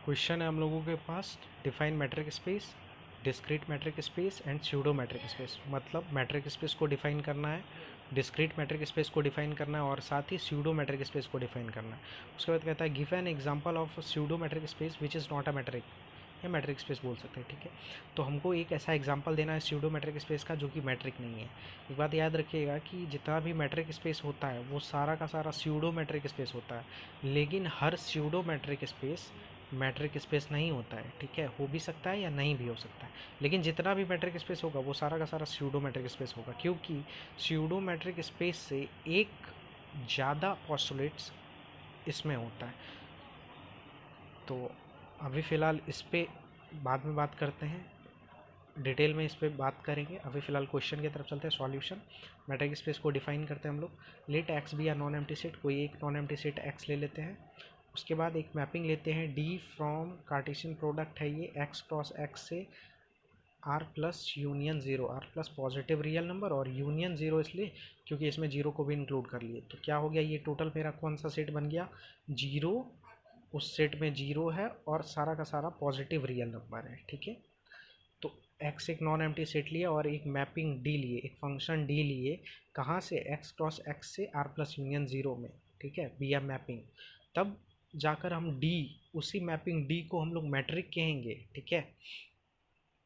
Question है हम लोगों के पास, define metric space, discrete metric space and pseudo metric space. मतलब मैट्रिक स्पेस को डिफाइन करना है, डिस्क्रीट मैट्रिक स्पेस को डिफाइन करना है और साथ ही स्यूडो मैट्रिक स्पेस को डिफाइन करना है। उसके बाद कहता है give an example of pseudo metric space which is not a metric, या मैट्रिक स्पेस बोल सकते हैं, ठीक है। तो हमको एक ऐसा एग्जांपल देना है स्यूडो मैट्रिक स्पेस का जो कि मैट्रिक नहीं है। एक बात याद रखिएगा कि जितना भी मैट्रिक स्पेस होता है वो सारा का सारा स्यूडो मैट्रिक स्पेस होता है, लेकिन हर pseudo metric space metric space नहीं होता है, ठीक है। हो भी सकता है या नहीं भी हो सकता है, लेकिन जितना भी मैट्रिक स्पेस होगा वो सारा का सारा स्यूडो मैट्रिक स्पेस होगा, क्योंकि स्यूडो मैट्रिक स्पेस से एक ज़्यादा पोस्टुलेट्स इसमें होता है। तो अभी फ़िलहाल इस पर बाद में बात करते हैं, डिटेल में इस पर बात करेंगे। अभी फ़िलहाल क्वेश्चन की तरफ चलते हैं। सॉल्यूशन, मैट्रिक स्पेस को डिफाइन करते हैं हम लोग। Late x be a non empty set, कोई एक नॉन एम्प्टी सेट एक्स ले लेते हैं। उसके बाद एक मैपिंग लेते हैं डी फ्रॉम कार्टेशियन प्रोडक्ट है ये एक्स क्रॉस एक्स से R plus union zero, R plus positive real number और यूनियन ज़ीरो इसलिए क्योंकि इसमें जीरो को भी इंक्लूड कर लिए। तो क्या हो गया, ये टोटल मेरा कौन सा सेट बन गया, जीरो। उस सेट में जीरो है और सारा का सारा पॉजिटिव रियल नंबर है, ठीक है। तो एक्स एक नॉन एम्प्टी सेट लिया और एक मैपिंग डी लिए, एक फंक्शन डी लिए, कहाँ से, एक्स क्रॉस एक्स से आर प्लस यूनियन ज़ीरो में, ठीक है, बी मैपिंग। तब जाकर हम डी, उसी मैपिंग डी को हम लोग मैट्रिक कहेंगे, ठीक है।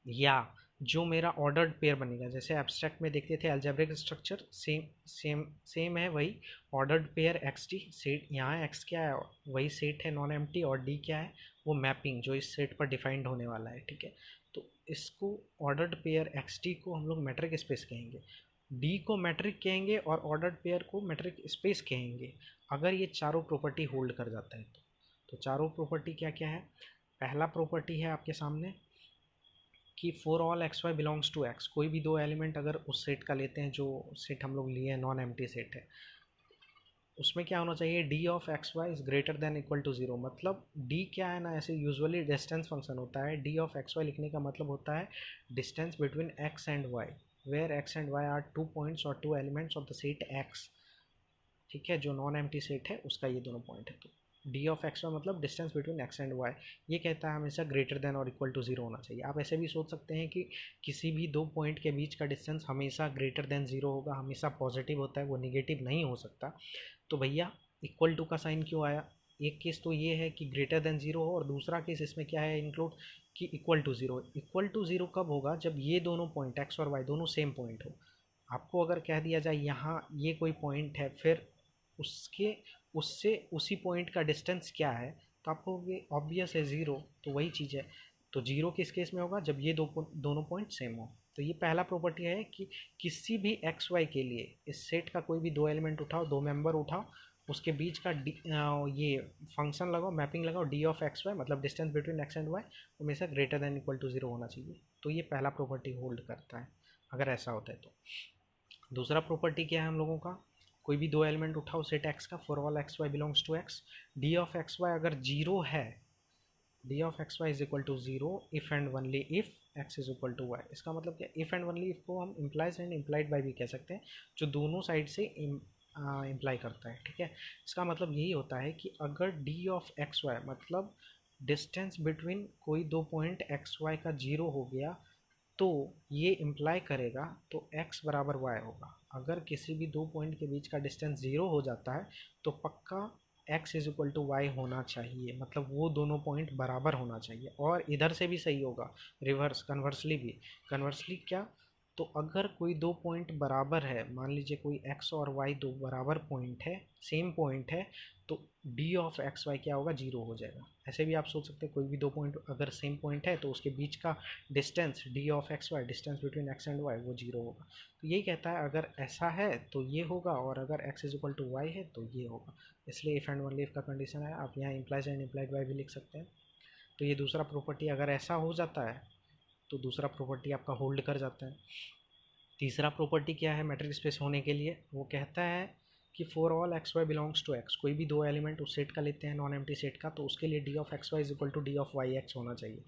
या जो मेरा ऑर्डर्ड पेयर बनेगा, जैसे एब्स्ट्रैक्ट में देखते थे algebraic structure, same same same है वही ordered pair x D set. यहाँ एक्स क्या है, वही सेट है नॉन एम्प्टी, और डी क्या है, वो मैपिंग जो इस सेट पर डिफाइंड होने वाला है, ठीक है। तो इसको ऑर्डर्ड पेयर एक्स डी को हम लोग मैट्रिक स्पेस कहेंगे, डी को मैट्रिक कहेंगे और ऑर्डर्ड पेयर को मैट्रिक स्पेस कहेंगे अगर ये चारों प्रॉपर्टी होल्ड कर जाता है। तो चारों प्रॉपर्टी क्या क्या है, पहला प्रॉपर्टी है आपके सामने कि for all x y belongs to X, कोई भी दो एलिमेंट अगर उस सेट का लेते हैं जो सेट हम लोग लिए हैं नॉन एम्प्टी सेट है, उसमें क्या होना चाहिए, d of x y is greater than equal to zero. मतलब डी क्या है ना, ऐसे यूजुअली डिस्टेंस फंक्शन होता है। डी ऑफ एक्स वाई लिखने का मतलब होता है distance between x and y, where x and y are two points और two elements of the set x, ठीक है, जो नॉन एम्प्टी सेट है उसका ये दोनों पॉइंट है। तो डी ऑफ एक्स वाई मतलब distance between x and y, ये कहता है हमेशा ग्रेटर देन और इक्वल टू ज़ीरो होना चाहिए। आप ऐसे भी सोच सकते हैं कि किसी भी दो पॉइंट के बीच का डिस्टेंस हमेशा ग्रेटर देन ज़ीरो होगा, हमेशा पॉजिटिव होता है, वो निगेटिव नहीं हो सकता। तो भैया इक्वल टू का साइन क्यों आया, एक केस तो ये है कि ग्रेटर देन ज़ीरो हो, और दूसरा केस इसमें क्या है इंक्लूड कि equal to zero. Equal to zero कब होगा, जब ये दोनों पॉइंट एक्स और वाई दोनों सेम पॉइंट हो। आपको अगर कह दिया जाए यहाँ ये कोई पॉइंट है, फिर उसके उससे उसी पॉइंट का डिस्टेंस क्या है, तो आपको ये ऑब्वियस है ज़ीरो, तो वही चीज़ है। तो जीरो किस केस में होगा, जब ये दोनों पॉइंट सेम हो। तो ये पहला प्रॉपर्टी है कि किसी भी एक्स वाई के लिए इस सेट का कोई भी दो एलिमेंट उठाओ, दो मेंबर उठाओ, उसके बीच का ये फंक्शन लगाओ, मैपिंग लगाओ, डी ऑफ एक्स वाई मतलब distance between x and y हमेशा greater than equal to zero होना चाहिए। तो ये पहला प्रॉपर्टी होल्ड करता है अगर ऐसा होता है तो। दूसरा प्रॉपर्टी क्या है हम लोगों का, कोई भी दो एलिमेंट उठाओ सेट एक्स का, for all x y belongs to X, d of x y अगर जीरो है, d of x y is equal to zero if and only if x is equal to y. इसका मतलब क्या, if and only if को हम implies and implied by भी कह सकते हैं, जो दोनों साइड से इम्प्लाई करता है, ठीक है। इसका मतलब यही होता है कि अगर डी ऑफ एक्स वाई मतलब डिस्टेंस बिटवीन कोई दो पॉइंट एक्स वाई का जीरो हो गया, तो ये इम्प्लाई करेगा तो x बराबर y होगा। अगर किसी भी दो पॉइंट के बीच का डिस्टेंस ज़ीरो हो जाता है तो पक्का x is equal to y होना चाहिए, मतलब वो दोनों पॉइंट बराबर होना चाहिए। और इधर से भी सही होगा, रिवर्स कन्वर्सली भी। कन्वर्सली क्या, तो अगर कोई दो पॉइंट बराबर है, मान लीजिए कोई x और y दो बराबर पॉइंट है, सेम पॉइंट है, तो डी ऑफ एक्स वाई क्या होगा, जीरो हो जाएगा। ऐसे भी आप सोच सकते हैं कोई भी दो पॉइंट अगर सेम पॉइंट है तो उसके बीच का distance d of x y, distance between x and y, वो जीरो होगा। तो यही कहता है अगर ऐसा है तो ये होगा, और अगर x is equal to y है तो ये होगा। इसलिए इफ़ एंड ओनली इफ का कंडीशन है, आप यहाँ इम्प्लाइज एंड इम्प्लाइड वाई भी लिख सकते हैं। तो ये दूसरा प्रॉपर्टी अगर ऐसा हो जाता है तो दूसरा प्रॉपर्टी आपका होल्ड कर जाता है। तीसरा प्रॉपर्टी क्या है मैट्रिक स्पेस होने के लिए, वो कहता है कि for all x y belongs to X, कोई भी दो एलिमेंट उस सेट का लेते हैं नॉन एम्प्टी सेट का, तो उसके लिए d of x y is equal to d of y x होना चाहिए।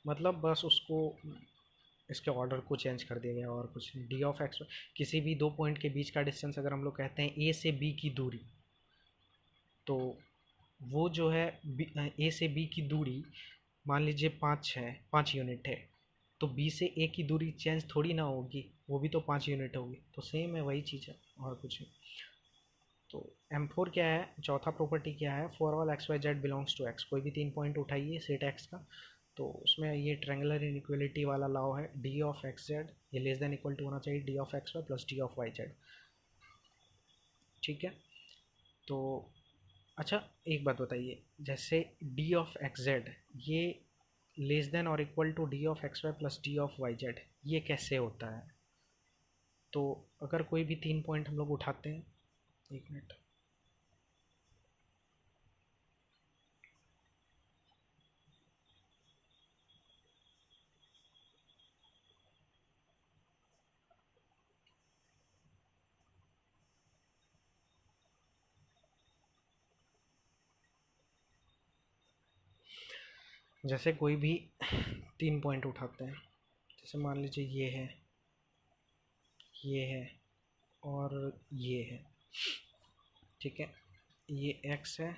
मतलब बस उसको इसके ऑर्डर को चेंज कर दिया गया और कुछ नहीं। डी ऑफ एक्स, किसी भी दो पॉइंट के बीच का डिस्टेंस अगर हम लोग कहते हैं ए से बी की दूरी, तो वो जो है ए से बी की दूरी मान लीजिए 5 है, 5 यूनिट है, तो बी से ए की दूरी चेंज थोड़ी ना होगी, वो भी तो 5 यूनिट होगी। तो सेम है, वही चीज़ है और कुछ नहीं। तो M4 क्या है, चौथा प्रॉपर्टी क्या है, for all x y z belongs to X. कोई भी 3 पॉइंट उठाइए सेट एक्स का, तो उसमें ये ट्रायंगुलर इनइक्वालिटी वाला लॉ है, डी ऑफ एक्स जेड ये लेस देन इक्वल टू होना चाहिए d of x y plus d of y z. ठीक है। तो अच्छा, एक बात बताइए, जैसे डी ऑफ एक्स जेड ये लेस देन और equal to d of x y plus d of y z, ये कैसे होता है? तो अगर कोई भी 3 पॉइंट हम लोग उठाते हैं, एक मिनट, जैसे कोई भी 3 पॉइंट उठाते हैं, जैसे मान लीजिए ये है और ये है। ठीक है, ये x है,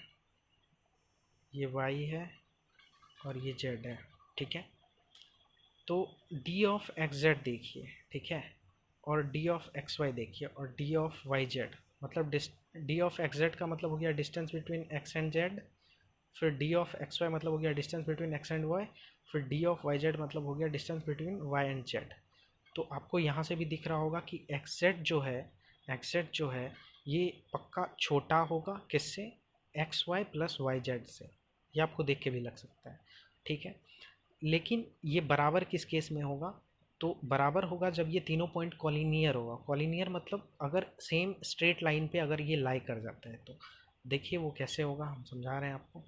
ये y है और ये z है। ठीक है, तो d ऑफ एक्स जेड देखिए, ठीक है, और d ऑफ एक्स वाई देखिए, और d ऑफ वाई जेड, मतलब d ऑफ एक्स जेड का मतलब हो गया distance between x and z, फिर d ऑफ एक्स वाई मतलब हो गया distance between x and y, फिर d ऑफ वाई जेड मतलब हो गया distance between y and z। तो आपको यहाँ से भी दिख रहा होगा कि एक्स जो है ये पक्का छोटा होगा किससे, x y plus y z से। ये आपको देख के भी लग सकता है। ठीक है, लेकिन ये बराबर किस केस में होगा? तो बराबर होगा जब ये तीनों पॉइंट कॉलिनियर होगा। कॉलिनियर मतलब अगर सेम स्ट्रेट लाइन पे अगर ये लाई कर जाता है, तो देखिए वो कैसे होगा, हम समझा रहे हैं आपको।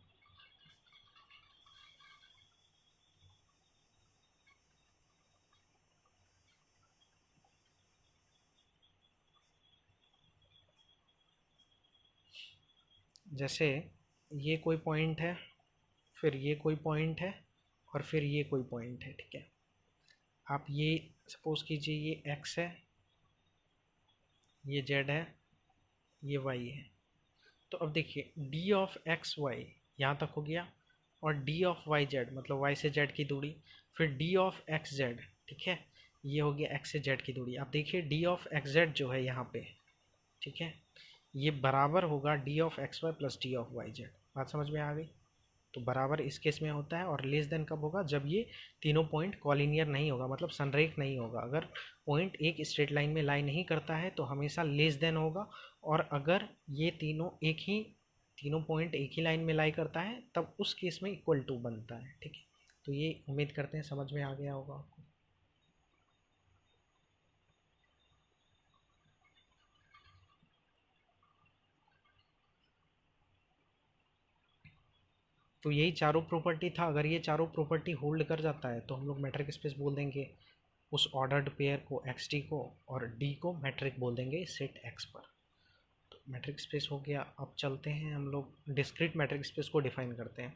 जैसे ये कोई पॉइंट है, फिर ये कोई पॉइंट है, और फिर ये कोई पॉइंट है। ठीक है, आप ये सपोज कीजिए ये x है, ये z है, ये y है। तो अब देखिए d ऑफ एक्स वाई यहाँ तक हो गया, और d ऑफ वाई जेड मतलब y से z की दूरी, फिर d ऑफ एक्स जेड, ठीक है, ये हो गया x से z की दूरी। अब देखिए d ऑफ एक्स जेड जो है यहाँ पे, ठीक है, ये बराबर होगा d of x y plus d of y z. बात समझ में आ गई? तो बराबर इस केस में होता है, और लेस देन कब होगा? जब ये तीनों पॉइंट कॉलिनियर नहीं होगा, मतलब संरेख नहीं होगा। अगर पॉइंट एक स्ट्रेट लाइन में लाई नहीं करता है तो हमेशा लेस देन होगा, और अगर ये तीनों पॉइंट एक ही लाइन में लाई करता है तब उस केस में इक्वल टू बनता है। ठीक है, तो ये उम्मीद करते हैं समझ में आ गया होगा आपको। तो यही चारों प्रॉपर्टी था। अगर ये चारों प्रॉपर्टी होल्ड कर जाता है तो हम लोग मैट्रिक स्पेस बोल देंगे उस ऑर्डर्ड पेयर को, एक्स टी को, और डी को मैट्रिक बोल देंगे सेट एक्स पर। तो मैट्रिक स्पेस हो गया। अब चलते हैं हम लोग डिस्क्रीट मैट्रिक स्पेस को डिफाइन करते हैं।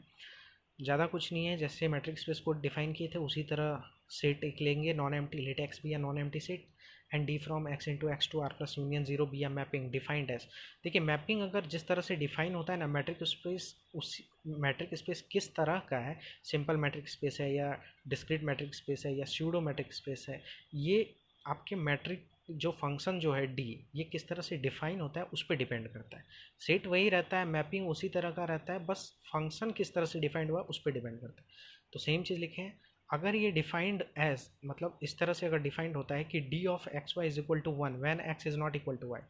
ज़्यादा कुछ नहीं है, जैसे मैट्रिक स्पेस को डिफाइन किए थे उसी तरह सेट एक लेंगे, non empty, let x be a non empty set, and d from x into x to R plus union zero be a mapping defined as. देखिए मैपिंग अगर जिस तरह से डिफाइन होता है ना मैट्रिक स्पेस, उस मैट्रिक स्पेस किस तरह का है, सिंपल मैट्रिक स्पेस है या डिस्क्रीट मैट्रिक स्पेस है या स्यूडो मैट्रिक स्पेस है, ये आपके मैट्रिक जो फंक्शन जो है डी, ये किस तरह से डिफाइन होता है उस पर डिपेंड करता है। सेट वही रहता है, मैपिंग उसी तरह का रहता है, बस फंक्शन किस तरह से डिफाइंड हुआ उस पर डिपेंड करता है। तो सेम चीज़ लिखे हैं, अगर ये डिफाइंड एज, मतलब इस तरह से अगर डिफाइंड होता है कि d of x y is equal to one when x is not equal to y.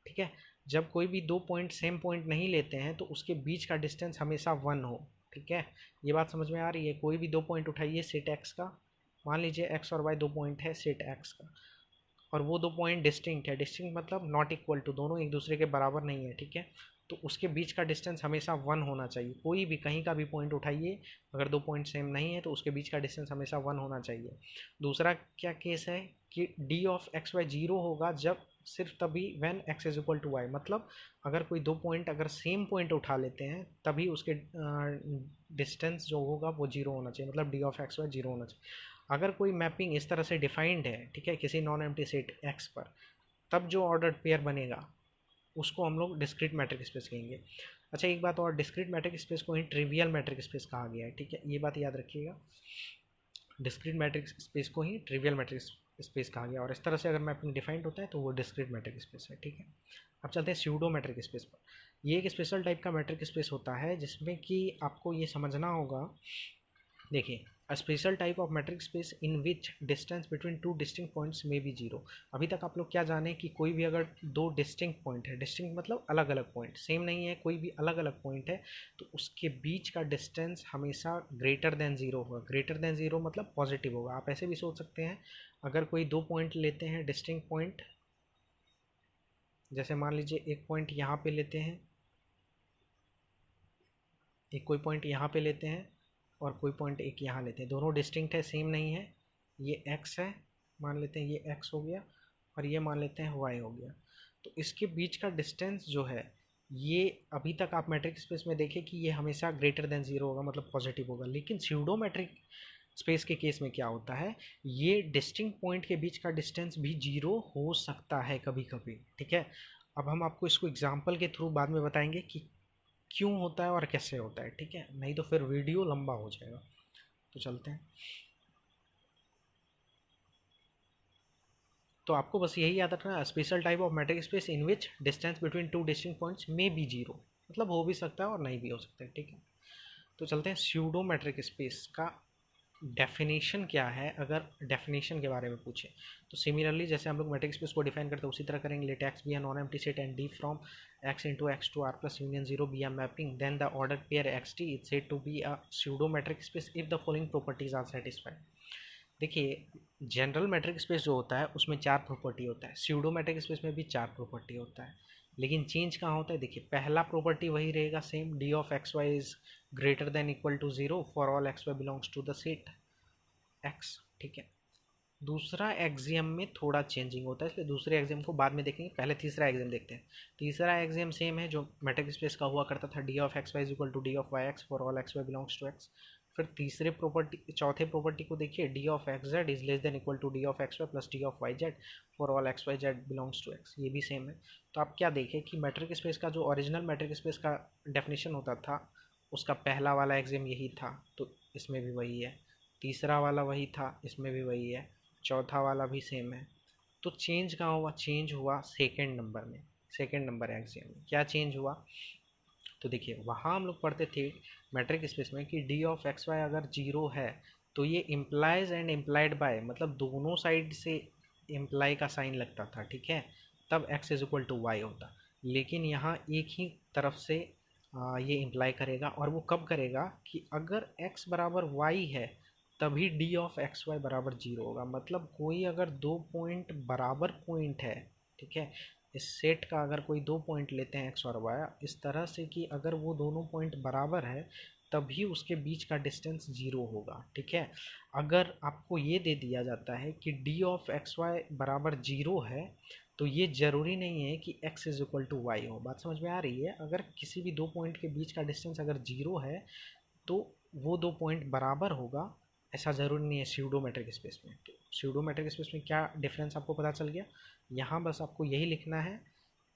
ठीक है, जब कोई भी दो पॉइंट सेम पॉइंट नहीं लेते हैं तो उसके बीच का डिस्टेंस हमेशा वन हो। ठीक है, ये बात समझ में आ रही है? कोई भी दो पॉइंट उठाइए सेट एक्स का, मान लीजिए एक्स और वाई दो पॉइंट है सेट एक्स का, और वो दो पॉइंट डिस्टिंक्ट है, डिस्टिंक्ट मतलब नॉट इक्वल टू, दोनों एक दूसरे के बराबर नहीं है। ठीक है, तो उसके बीच का डिस्टेंस हमेशा वन होना चाहिए। कोई भी कहीं का भी पॉइंट उठाइए, अगर दो पॉइंट सेम नहीं है तो उसके बीच का डिस्टेंस हमेशा वन होना चाहिए। दूसरा क्या केस है कि d of x y zero होगा जब, सिर्फ तभी when x is equal to y, मतलब अगर कोई दो पॉइंट अगर सेम पॉइंट उठा लेते हैं तभी उसके डिस्टेंस जो होगा वो जीरो होना चाहिए, मतलब d of x y zero होना चाहिए। अगर कोई मैपिंग इस तरह से डिफाइंड है, ठीक है, किसी नॉन एम्प्टी सेट एक्स पर, तब जो ऑर्डर्ड पेयर बनेगा उसको हम लोग डिस्क्रीट मैट्रिक स्पेस कहेंगे। अच्छा एक बात और, डिस्क्रीट मैट्रिक स्पेस को ही ट्रिवियल मैट्रिक स्पेस कहा गया है, ठीक है, ये बात याद रखिएगा। डिस्क्रीट मैट्रिक स्पेस को ही ट्रिवियल मैट्रिक स्पेस कहा गया, और इस तरह से अगर मैपिंग डिफाइंड होता है तो वो डिस्क्रीट मैट्रिक स्पेस है, ठीक है। अब चलते हैं स्यूडो मैट्रिक स्पेस पर। ये एक स्पेशल टाइप का मैट्रिक स्पेस होता है जिसमें कि आपको ये समझना होगा। देखिए, a special type of matric space in which distance between two distinct points में बी जीरो। अभी तक आप लोग क्या जाने कि कोई भी अगर दो डिस्टिंक्ट पॉइंट है, डिस्टिंक्ट मतलब अलग अलग पॉइंट, सेम नहीं है, कोई भी अलग अलग पॉइंट है, तो उसके बीच का डिस्टेंस हमेशा ग्रेटर देन ज़ीरो होगा। ग्रेटर देन ज़ीरो मतलब पॉजिटिव होगा। आप ऐसे भी सोच सकते हैं, अगर कोई दो पॉइंट लेते हैं डिस्टिंक्ट पॉइंट, जैसे मान लीजिए एक पॉइंट यहाँ पे लेते हैं, एक कोई पॉइंट यहाँ पे लेते हैं और कोई पॉइंट एक यहाँ लेते हैं, दोनों डिस्टिंक्ट है, सेम नहीं है। ये x है, मान लेते हैं ये x हो गया, और ये मान लेते हैं y हो गया। तो इसके बीच का डिस्टेंस जो है, ये अभी तक आप मैट्रिक स्पेस में देखें कि ये हमेशा ग्रेटर देन ज़ीरो होगा, मतलब पॉजिटिव होगा। लेकिन स्यूडो मैट्रिक स्पेस के केस में क्या होता है, ये डिस्टिंक्ट पॉइंट के बीच का डिस्टेंस भी जीरो हो सकता है कभी कभी, ठीक है। अब हम आपको इसको एग्जाम्पल के थ्रू बाद में बताएंगे कि क्यों होता है और कैसे होता है, ठीक है, नहीं तो फिर वीडियो लंबा हो जाएगा। तो चलते हैं। तो आपको बस यही याद रखना, special type of matric space in which distance between two distinct points में बी जीरो, मतलब हो भी सकता है और नहीं भी हो सकता है, ठीक है। तो चलते हैं स्यूडो मैट्रिक स्पेस का डेफिनेशन क्या है। अगर डेफिनेशन के बारे में पूछे तो सिमिलरली जैसे हम लोग मैट्रिक स्पेस को डिफाइन करते हैं उसी तरह करेंगे। Let x be a non empty set and d from x into x to R plus union zero be a mapping, then the order pair X t is said to be a pseudo metric space if the following properties are satisfied. देखिए, general metric space जो होता है उसमें चार property होता है, pseudo metric space में भी चार प्रॉपर्टी होता है, लेकिन चेंज कहाँ होता है। देखिए, पहला प्रॉपर्टी वही रहेगा same, d of x y is greater than equal to zero for all x y belongs to the set x, ठीक है। दूसरा एक्सियम में थोड़ा चेंजिंग होता है, इसलिए दूसरे एक्सियम को बाद में देखेंगे, पहले तीसरा एक्सियम देखते हैं। तीसरा एक्सियम सेम है जो मैट्रिक स्पेस का हुआ करता था, d of x y is equal to d of y x for all x y belongs to X. फिर चौथे प्रॉपर्टी को देखिए, d of x z is less than equal to d of x y plus d of y z for all x y z belongs to X, ये भी same है। तो आप क्या देखें कि मैट्रिक स्पेस का जो ओरिजिनल मैट्रिक स्पेस का डेफिनेशन होता था, उसका पहला वाला एक्सियम यही था, तो इसमें भी वही है। तीसरा वाला वही था, इसमें भी वही है। चौथा वाला भी सेम है। तो चेंज कहाँ हुआ, चेंज हुआ सेकेंड नंबर में, सेकेंड नंबर एक्सियम में क्या चेंज हुआ। तो देखिए, वहाँ हम लोग पढ़ते थे मैट्रिक स्पेस में कि डी ऑफ एक्स वाई अगर जीरो है तो ये इम्प्लाइज एंड इम्प्लाइड बाय, मतलब दोनों साइड से इम्प्लाई का साइन लगता था, ठीक है, तब x is equal to y होता। लेकिन यहाँ एक ही तरफ से ये इम्प्लाई करेगा, और वो कब करेगा कि अगर x बराबर y है तभी डी ऑफ एक्स वाई बराबर जीरो होगा। मतलब कोई अगर दो पॉइंट बराबर पॉइंट है, ठीक है, इस सेट का अगर कोई दो पॉइंट लेते हैं एक्स और वाई इस तरह से कि अगर वो दोनों पॉइंट बराबर है तभी उसके बीच का डिस्टेंस जीरो होगा, ठीक है। अगर आपको ये दे दिया जाता है कि डी ऑफ एक्स वाई बराबर जीरो है, तो ये ज़रूरी नहीं है कि x is equal to y हो। बात समझ में आ रही है। अगर किसी भी दो पॉइंट के बीच का डिस्टेंस अगर जीरो है तो वो दो पॉइंट बराबर होगा, ऐसा ज़रूरी नहीं है स्यूडोमेट्रिक स्पेस में। तो स्यूडोमेट्रिक स्पेस में क्या डिफरेंस आपको पता चल गया। यहाँ बस आपको यही लिखना है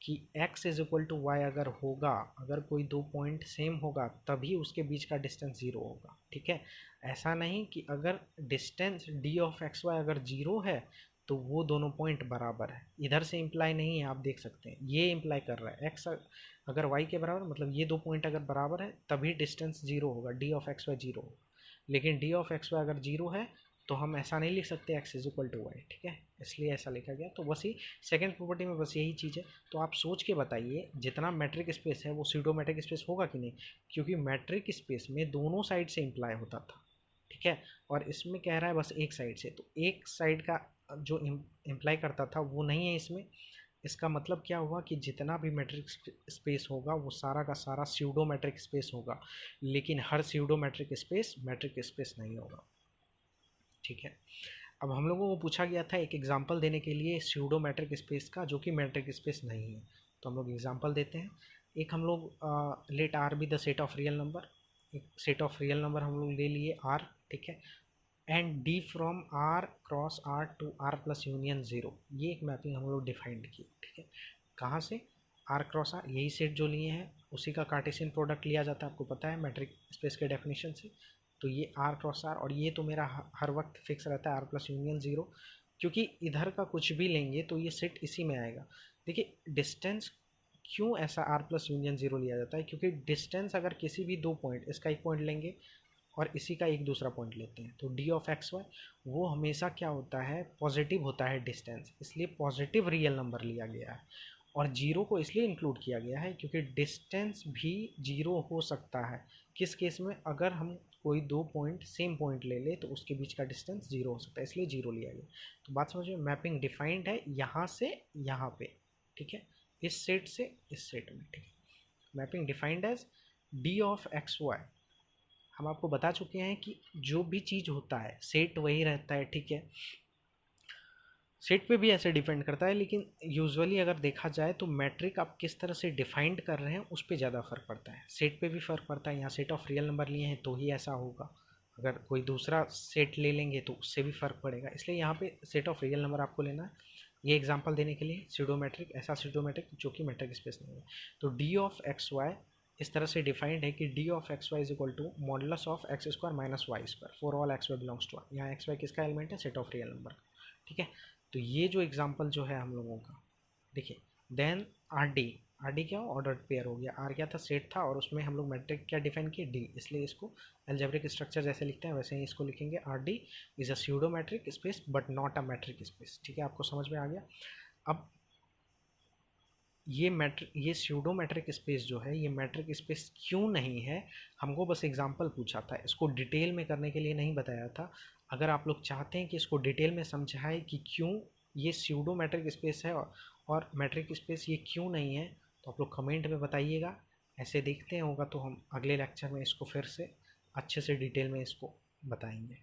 कि x is equal to y अगर होगा, अगर कोई दो पॉइंट सेम होगा तभी उसके बीच का डिस्टेंस ज़ीरो होगा, ठीक है। ऐसा नहीं कि अगर distance d of x y अगर जीरो है तो वो दोनों पॉइंट बराबर है, इधर से इम्प्लाई नहीं है, आप देख सकते हैं ये इम्प्लाई कर रहा है एक्स अगर वाई के बराबर, मतलब ये दो पॉइंट अगर बराबर है तभी डिस्टेंस जीरो होगा, d of x y zero होगा। लेकिन डी ऑफ एक्स वाई अगर जीरो है तो हम ऐसा नहीं लिख सकते x is equal to y, ठीक है, इसलिए ऐसा लिखा गया। तो बस ही सेकंड प्रॉपर्टी में बस यही चीज़ है। तो आप सोच के बताइए जितना मैट्रिक स्पेस है वो स्यूडोमेट्रिक स्पेस होगा कि नहीं, क्योंकि मैट्रिक स्पेस में दोनों साइड से इम्प्लाई होता था, ठीक है, और इसमें कह रहा है बस एक साइड से, तो एक साइड का जो इम्प्लाई करता था वो नहीं है इसमें। इसका मतलब क्या हुआ कि जितना भी मैट्रिक स्पेस होगा वो सारा का सारा स्यूडो मैट्रिक स्पेस होगा, लेकिन हर स्यूडो मैट्रिक स्पेस नहीं होगा, ठीक है। अब हम लोगों को पूछा गया था एक एग्जांपल देने के लिए स्यूडो मैट्रिक स्पेस का जो कि मैट्रिक स्पेस नहीं है, तो हम लोग एग्जांपल देते हैं। एक हम लोग let R be the set of real number, एक सेट ऑफ रियल नंबर हम लोग ले लिए आर, ठीक है, and d from R cross R to R plus union zero, ये एक मैपिंग हम लोग डिफाइंड की, ठीक है। कहाँ से, आर क्रॉस आर यही सेट जो लिए हैं उसी का कार्टेशियन प्रोडक्ट लिया जाता है, आपको पता है मैट्रिक स्पेस के डेफिनेशन से। तो ये आर क्रॉस आर, और ये तो मेरा हर वक्त फिक्स रहता है आर प्लस यूनियन ज़ीरो, क्योंकि इधर का कुछ भी लेंगे तो ये सेट इसी में आएगा। देखिए डिस्टेंस क्यों ऐसा आर प्लस यूनियन ज़ीरो लिया जाता है, क्योंकि डिस्टेंस अगर किसी भी दो पॉइंट, इसका एक पॉइंट लेंगे और इसी का एक दूसरा पॉइंट लेते हैं, तो डी ऑफ एक्स वाई वो हमेशा क्या होता है, पॉजिटिव होता है डिस्टेंस, इसलिए पॉजिटिव रियल नंबर लिया गया है। और जीरो को इसलिए इंक्लूड किया गया है क्योंकि डिस्टेंस भी जीरो हो सकता है। किस केस में, अगर हम कोई दो पॉइंट सेम पॉइंट ले ले तो उसके बीच का डिस्टेंस जीरो हो सकता है, इसलिए जीरो लिया गया। तो बात समझ में, मैपिंग डिफाइंड है यहाँ से यहाँ पे, ठीक है, इस सेट से इस सेट में, ठीक है। Mapping defined as d of x y, हम आपको बता चुके हैं कि जो भी चीज़ होता है सेट वही रहता है, ठीक है। सेट पे भी ऐसे डिपेंड करता है, लेकिन यूजुअली अगर देखा जाए तो मैट्रिक आप किस तरह से डिफाइंड कर रहे हैं उस पर ज़्यादा फ़र्क पड़ता है। सेट पे भी फ़र्क पड़ता है, यहाँ सेट ऑफ रियल नंबर लिए हैं तो ही ऐसा होगा, अगर कोई दूसरा सेट ले लेंगे तो उससे भी फ़र्क पड़ेगा, इसलिए यहाँ पे सेट ऑफ रियल नंबर आपको लेना है। ये एग्जांपल देने के लिए स्यूडोमेट्रिक, ऐसा स्यूडोमेट्रिक जो कि मैट्रिक स्पेस नहीं है। तो डी ऑफ एक्स वाई इस तरह से डिफाइंड है कि d of x y is equal to modulus of x square minus y square for all x y belongs to R. यहाँ एक्स वाई किसका एलिमेंट है, सेट ऑफ रियल नंबर, ठीक है। तो ये जो एग्जांपल जो है हम लोगों का, देखिए देन आर डी क्या ऑर्डर पेयर हो गया, आर क्या था, सेट था, और उसमें हम लोग मैट्रिक क्या डिफाइन किए, डी, इसलिए इसको अलजेब्रिक स्ट्रक्चर जैसे लिखते हैं वैसे ही इसको लिखेंगे, R D is a pseudo metric space but not a matric space, ठीक है, आपको समझ में आ गया। अब ये स्यूडो मैट्रिक स्पेस जो है, ये मैट्रिक स्पेस क्यों नहीं है, हमको बस एग्जांपल पूछा था, इसको डिटेल में करने के लिए नहीं बताया था। अगर आप लोग चाहते हैं कि इसको डिटेल में समझाए कि क्यों ये स्यूडो मैट्रिक स्पेस है और मैट्रिक स्पेस ये क्यों नहीं है, तो आप लोग कमेंट में बताइएगा। ऐसे देखते हैं होगा तो हम अगले लेक्चर में इसको फिर से अच्छे से डिटेल में इसको बताएंगे।